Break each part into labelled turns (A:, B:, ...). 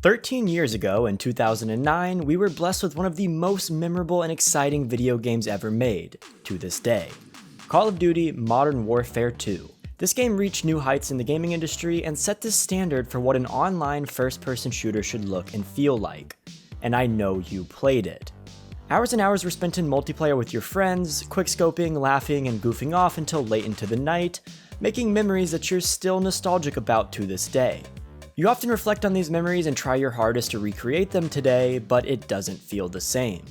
A: 13 years ago, in 2009, we were blessed with one of the most memorable and exciting video games ever made, to this day. Call of Duty Modern Warfare 2. This game reached new heights in the gaming industry and set the standard for what an online first-person shooter should look and feel like. And I know you played it. Hours and hours were spent in multiplayer with your friends, quickscoping, laughing, and goofing off until late into the night, making memories that you're still nostalgic about to this day. You often reflect on these memories and try your hardest to recreate them today, but it doesn't feel the same.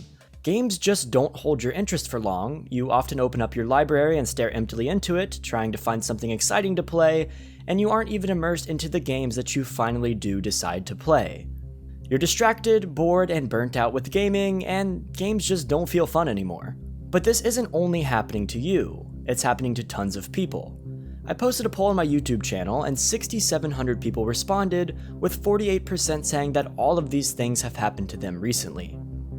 A: Games just don't hold your interest for long. You often open up your library and stare emptily into it, trying to find something exciting to play, and you aren't even immersed into the games that you finally do decide to play. You're distracted, bored, and burnt out with gaming, and games just don't feel fun anymore. But this isn't only happening to you, it's happening to tons of people. I posted a poll on my YouTube channel and 6,700 people responded, with 48% saying that all of these things have happened to them recently.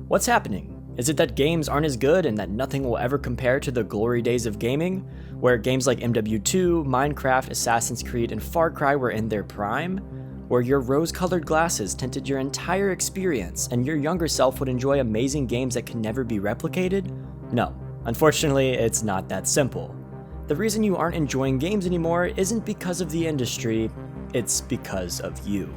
A: What's happening? Is it that games aren't as good and that nothing will ever compare to the glory days of gaming, where games like MW2, Minecraft, Assassin's Creed, and Far Cry were in their prime? Where your rose-colored glasses tinted your entire experience and your younger self would enjoy amazing games that can never be replicated? No, unfortunately, it's not that simple. The reason you aren't enjoying games anymore isn't because of the industry, it's because of you.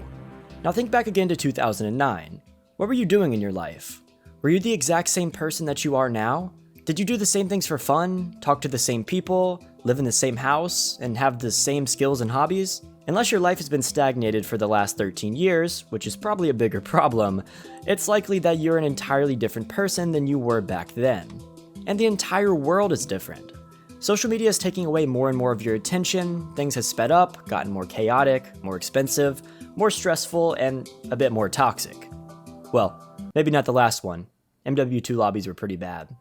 A: Now think back again to 2009. What were you doing in your life? Were you the exact same person that you are now? Did you do the same things for fun, talk to the same people, live in the same house, and have the same skills and hobbies? Unless your life has been stagnated for the last 13 years, which is probably a bigger problem, it's likely that you're an entirely different person than you were back then. And the entire world is different. Social media is taking away more and more of your attention, things have sped up, gotten more chaotic, more expensive, more stressful, and a bit more toxic. Well, maybe not the last one. MW2 lobbies were pretty bad.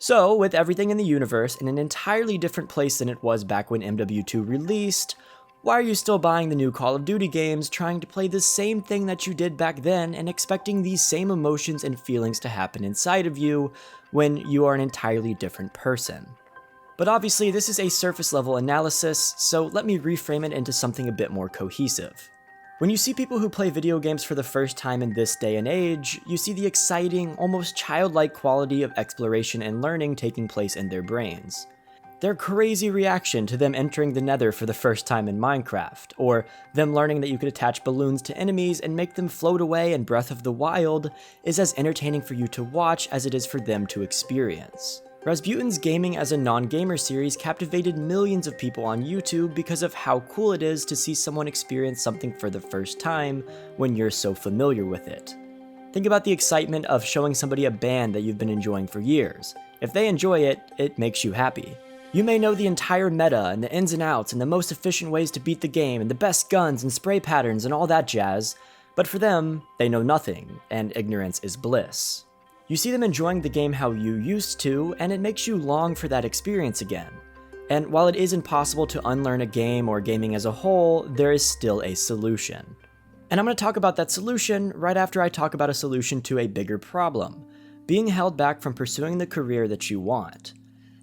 A: So, with everything in the universe in an entirely different place than it was back when MW2 released, why are you still buying the new Call of Duty games, trying to play the same thing that you did back then and expecting these same emotions and feelings to happen inside of you when you are an entirely different person? But obviously this is a surface level analysis, so let me reframe it into something a bit more cohesive. When you see people who play video games for the first time in this day and age, you see the exciting, almost childlike quality of exploration and learning taking place in their brains. Their crazy reaction to them entering the Nether for the first time in Minecraft, or them learning that you could attach balloons to enemies and make them float away in Breath of the Wild, is as entertaining for you to watch as it is for them to experience. Rasputin's Gaming as a Non-Gamer series captivated millions of people on YouTube because of how cool it is to see someone experience something for the first time when you're so familiar with it. Think about the excitement of showing somebody a band that you've been enjoying for years. If they enjoy it, it makes you happy. You may know the entire meta and the ins and outs and the most efficient ways to beat the game and the best guns and spray patterns and all that jazz, but for them, they know nothing, and ignorance is bliss. You see them enjoying the game how you used to, and it makes you long for that experience again. And while it is impossible to unlearn a game or gaming as a whole, there is still a solution. And I'm going to talk about that solution right after I talk about a solution to a bigger problem: being held back from pursuing the career that you want.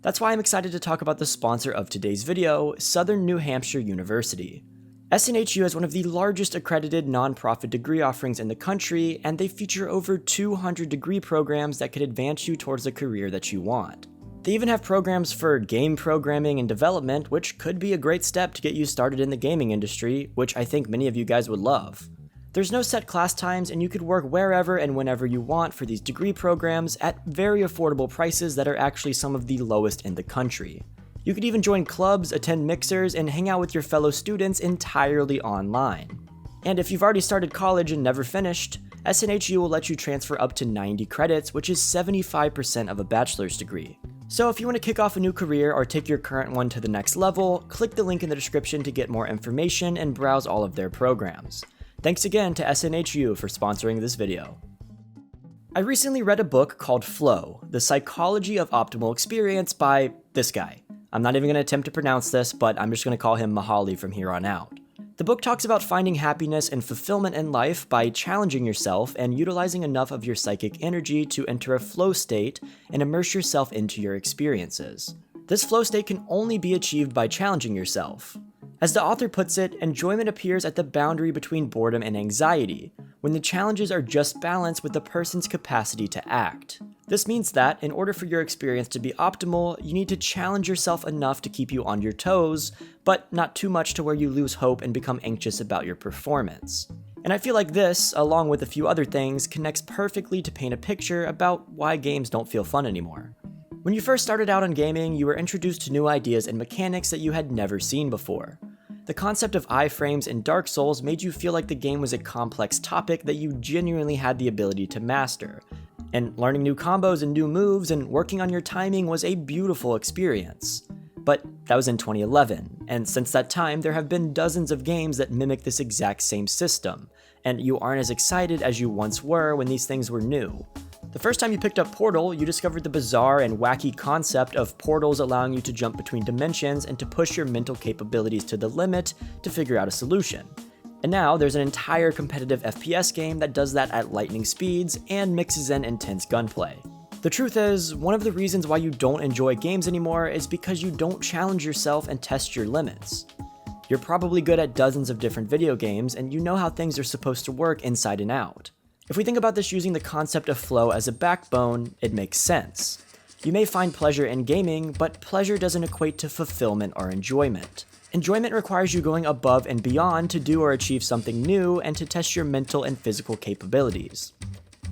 A: That's why I'm excited to talk about the sponsor of today's video, Southern New Hampshire University. SNHU is one of the largest accredited nonprofit degree offerings in the country, and they feature over 200 degree programs that could advance you towards the career that you want. They even have programs for game programming and development, which could be a great step to get you started in the gaming industry, which I think many of you guys would love. There's no set class times, and you could work wherever and whenever you want for these degree programs at very affordable prices that are actually some of the lowest in the country. You could even join clubs, attend mixers, and hang out with your fellow students entirely online. And if you've already started college and never finished, SNHU will let you transfer up to 90 credits, which is 75% of a bachelor's degree. So if you want to kick off a new career or take your current one to the next level, click the link in the description to get more information and browse all of their programs. Thanks again to SNHU for sponsoring this video. I recently read a book called Flow: The Psychology of Optimal Experience by this guy. I'm not even going to attempt to pronounce this, but I'm just going to call him Mahali from here on out. The book talks about finding happiness and fulfillment in life by challenging yourself and utilizing enough of your psychic energy to enter a flow state and immerse yourself into your experiences. This flow state can only be achieved by challenging yourself. As the author puts it, enjoyment appears at the boundary between boredom and anxiety, when the challenges are just balanced with the person's capacity to act. This means that, in order for your experience to be optimal, you need to challenge yourself enough to keep you on your toes, but not too much to where you lose hope and become anxious about your performance. And I feel like this, along with a few other things, connects perfectly to paint a picture about why games don't feel fun anymore. When you first started out on gaming, you were introduced to new ideas and mechanics that you had never seen before. The concept of iframes in Dark Souls made you feel like the game was a complex topic that you genuinely had the ability to master. And learning new combos and new moves and working on your timing was a beautiful experience. But that was in 2011, and since that time there have been dozens of games that mimic this exact same system, and you aren't as excited as you once were when these things were new. The first time you picked up Portal, you discovered the bizarre and wacky concept of portals allowing you to jump between dimensions and to push your mental capabilities to the limit to figure out a solution. And now there's an entire competitive FPS game that does that at lightning speeds and mixes in intense gunplay. The truth is, one of the reasons why you don't enjoy games anymore is because you don't challenge yourself and test your limits. You're probably good at dozens of different video games and you know how things are supposed to work inside and out. If we think about this using the concept of flow as a backbone, it makes sense. You may find pleasure in gaming, but pleasure doesn't equate to fulfillment or enjoyment. Enjoyment requires you going above and beyond to do or achieve something new and to test your mental and physical capabilities.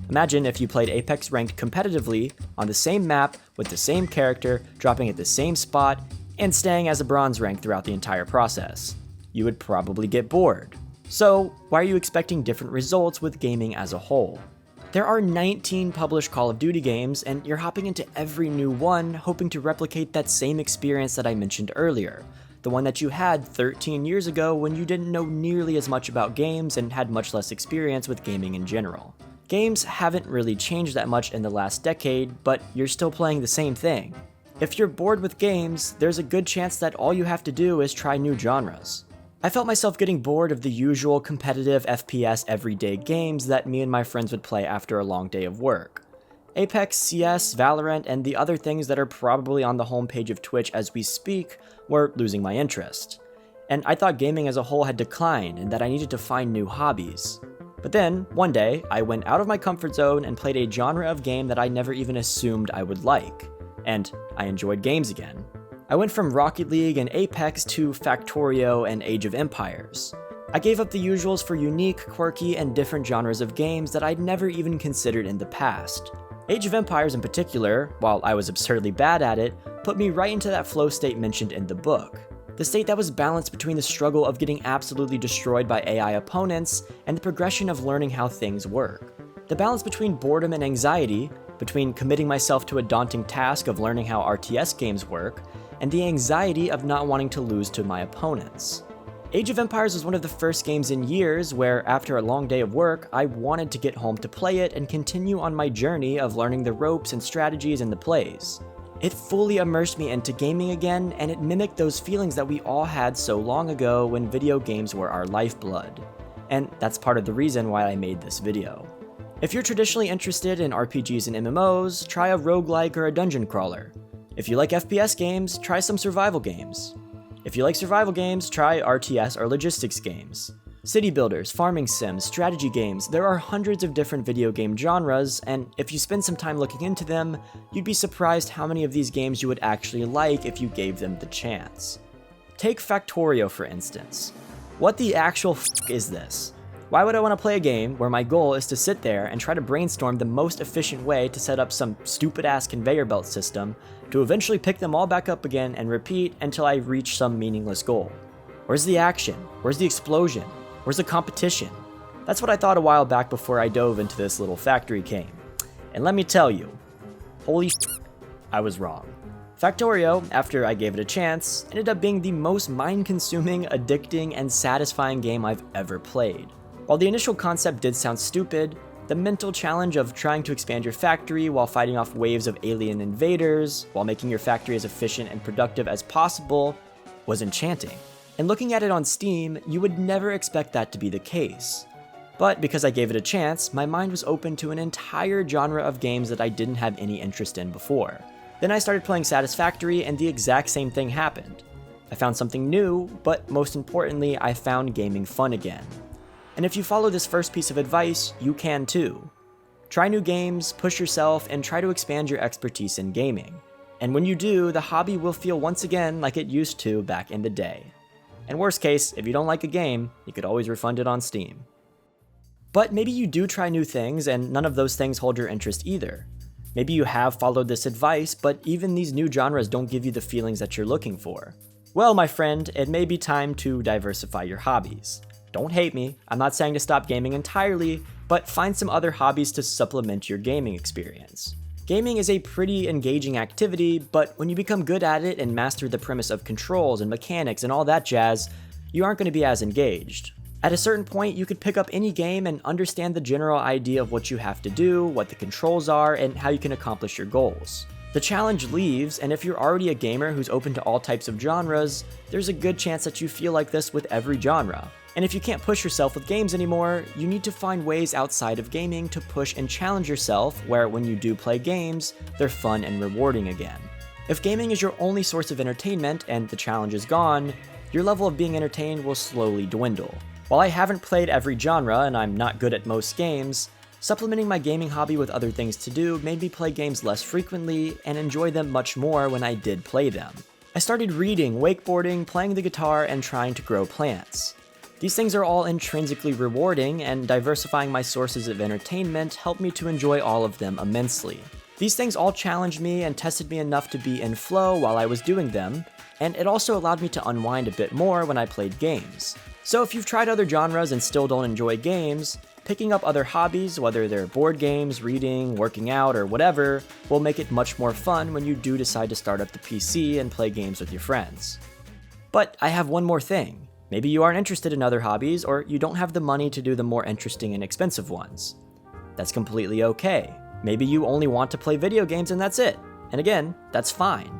A: Imagine if you played Apex Ranked competitively, on the same map, with the same character, dropping at the same spot, and staying as a bronze rank throughout the entire process. You would probably get bored. So, why are you expecting different results with gaming as a whole? There are 19 published Call of Duty games, and you're hopping into every new one, hoping to replicate that same experience that I mentioned earlier, the one that you had 13 years ago when you didn't know nearly as much about games and had much less experience with gaming in general. Games haven't really changed that much in the last decade, but you're still playing the same thing. If you're bored with games, there's a good chance that all you have to do is try new genres. I felt myself getting bored of the usual competitive FPS everyday games that me and my friends would play after a long day of work. Apex, CS, Valorant, and the other things that are probably on the homepage of Twitch as we speak were losing my interest. And I thought gaming as a whole had declined and that I needed to find new hobbies. But then, one day, I went out of my comfort zone and played a genre of game that I never even assumed I would like. And I enjoyed games again. I went from Rocket League and Apex to Factorio and Age of Empires. I gave up the usuals for unique, quirky, and different genres of games that I'd never even considered in the past. Age of Empires in particular, while I was absurdly bad at it, put me right into that flow state mentioned in the book. The state that was balanced between the struggle of getting absolutely destroyed by AI opponents and the progression of learning how things work. The balance between boredom and anxiety, between committing myself to a daunting task of learning how RTS games work, and the anxiety of not wanting to lose to my opponents. Age of Empires was one of the first games in years where, after a long day of work, I wanted to get home to play it and continue on my journey of learning the ropes and strategies and the plays. It fully immersed me into gaming again, and it mimicked those feelings that we all had so long ago when video games were our lifeblood. And that's part of the reason why I made this video. If you're traditionally interested in RPGs and MMOs, try a roguelike or a dungeon crawler. If you like FPS games, try some survival games. If you like survival games, try RTS or logistics games. City builders, farming sims, strategy games, there are hundreds of different video game genres, and if you spend some time looking into them, you'd be surprised how many of these games you would actually like if you gave them the chance. Take Factorio for instance. What the actual f*** is this? Why would I want to play a game where my goal is to sit there and try to brainstorm the most efficient way to set up some stupid-ass conveyor belt system to eventually pick them all back up again and repeat until I reach some meaningless goal? Where's the action? Where's the explosion? Where's the competition? That's what I thought a while back before I dove into this little factory game. And let me tell you, holy shit, I was wrong. Factorio, after I gave it a chance, ended up being the most mind-consuming, addicting, and satisfying game I've ever played. While the initial concept did sound stupid, the mental challenge of trying to expand your factory while fighting off waves of alien invaders, while making your factory as efficient and productive as possible, was enchanting. And looking at it on Steam, you would never expect that to be the case. But because I gave it a chance, my mind was open to an entire genre of games that I didn't have any interest in before. Then I started playing Satisfactory and the exact same thing happened. I found something new, but most importantly, I found gaming fun again. And if you follow this first piece of advice, you can too. Try new games, push yourself, and try to expand your expertise in gaming. And when you do, the hobby will feel once again like it used to back in the day. And worst case, if you don't like a game, you could always refund it on Steam. But maybe you do try new things and none of those things hold your interest either. Maybe you have followed this advice, but even these new genres don't give you the feelings that you're looking for. Well, my friend, it may be time to diversify your hobbies. Don't hate me, I'm not saying to stop gaming entirely, but find some other hobbies to supplement your gaming experience. Gaming is a pretty engaging activity, but when you become good at it and master the premise of controls and mechanics and all that jazz, you aren't going to be as engaged. At a certain point, you could pick up any game and understand the general idea of what you have to do, what the controls are, and how you can accomplish your goals. The challenge leaves, and if you're already a gamer who's open to all types of genres, there's a good chance that you feel like this with every genre. And if you can't push yourself with games anymore, you need to find ways outside of gaming to push and challenge yourself where when you do play games, they're fun and rewarding again. If gaming is your only source of entertainment and the challenge is gone, your level of being entertained will slowly dwindle. While I haven't played every genre and I'm not good at most games, supplementing my gaming hobby with other things to do made me play games less frequently and enjoy them much more when I did play them. I started reading, wakeboarding, playing the guitar, and trying to grow plants. These things are all intrinsically rewarding, and diversifying my sources of entertainment helped me to enjoy all of them immensely. These things all challenged me and tested me enough to be in flow while I was doing them, and it also allowed me to unwind a bit more when I played games. So if you've tried other genres and still don't enjoy games, picking up other hobbies, whether they're board games, reading, working out, or whatever, will make it much more fun when you do decide to start up the PC and play games with your friends. But I have one more thing. Maybe you aren't interested in other hobbies, or you don't have the money to do the more interesting and expensive ones. That's completely okay. Maybe you only want to play video games and that's it. And again, that's fine.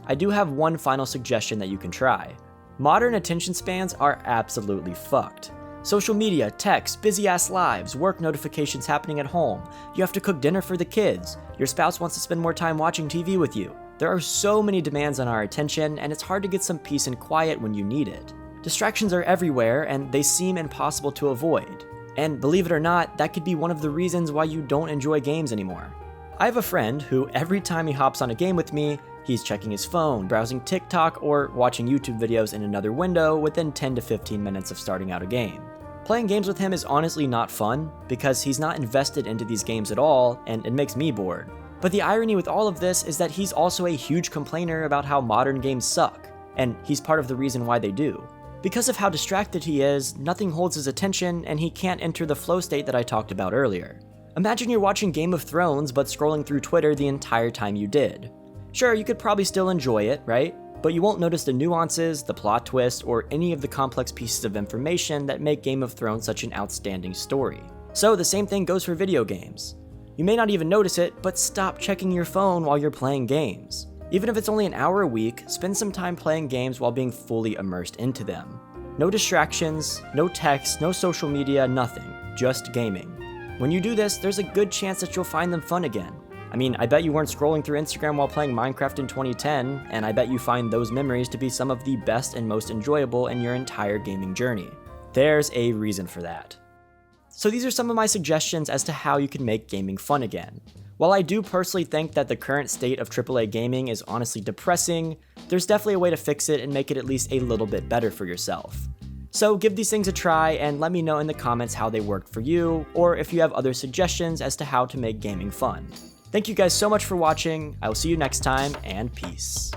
A: I do have one final suggestion that you can try. Modern attention spans are absolutely fucked. Social media, text, busy-ass lives, work notifications happening at home, you have to cook dinner for the kids, your spouse wants to spend more time watching TV with you. There are so many demands on our attention, and it's hard to get some peace and quiet when you need it. Distractions are everywhere, and they seem impossible to avoid. And believe it or not, that could be one of the reasons why you don't enjoy games anymore. I have a friend who, every time he hops on a game with me, he's checking his phone, browsing TikTok, or watching YouTube videos in another window within 10 to 15 minutes of starting out a game. Playing games with him is honestly not fun, because he's not invested into these games at all, and it makes me bored. But the irony with all of this is that he's also a huge complainer about how modern games suck, and he's part of the reason why they do. Because of how distracted he is, nothing holds his attention, and he can't enter the flow state that I talked about earlier. Imagine you're watching Game of Thrones but scrolling through Twitter the entire time you did. Sure, you could probably still enjoy it, right? But you won't notice the nuances, the plot twist, or any of the complex pieces of information that make Game of Thrones such an outstanding story. So the same thing goes for video games. You may not even notice it, but stop checking your phone while you're playing games. Even if it's only an hour a week, spend some time playing games while being fully immersed into them. No distractions, no text, no social media, nothing. Just gaming. When you do this, there's a good chance that you'll find them fun again. I mean, I bet you weren't scrolling through Instagram while playing Minecraft in 2010, and I bet you find those memories to be some of the best and most enjoyable in your entire gaming journey. There's a reason for that. So these are some of my suggestions as to how you can make gaming fun again. While I do personally think that the current state of AAA gaming is honestly depressing, there's definitely a way to fix it and make it at least a little bit better for yourself. So give these things a try and let me know in the comments how they worked for you, or if you have other suggestions as to how to make gaming fun. Thank you guys so much for watching, I will see you next time, and peace.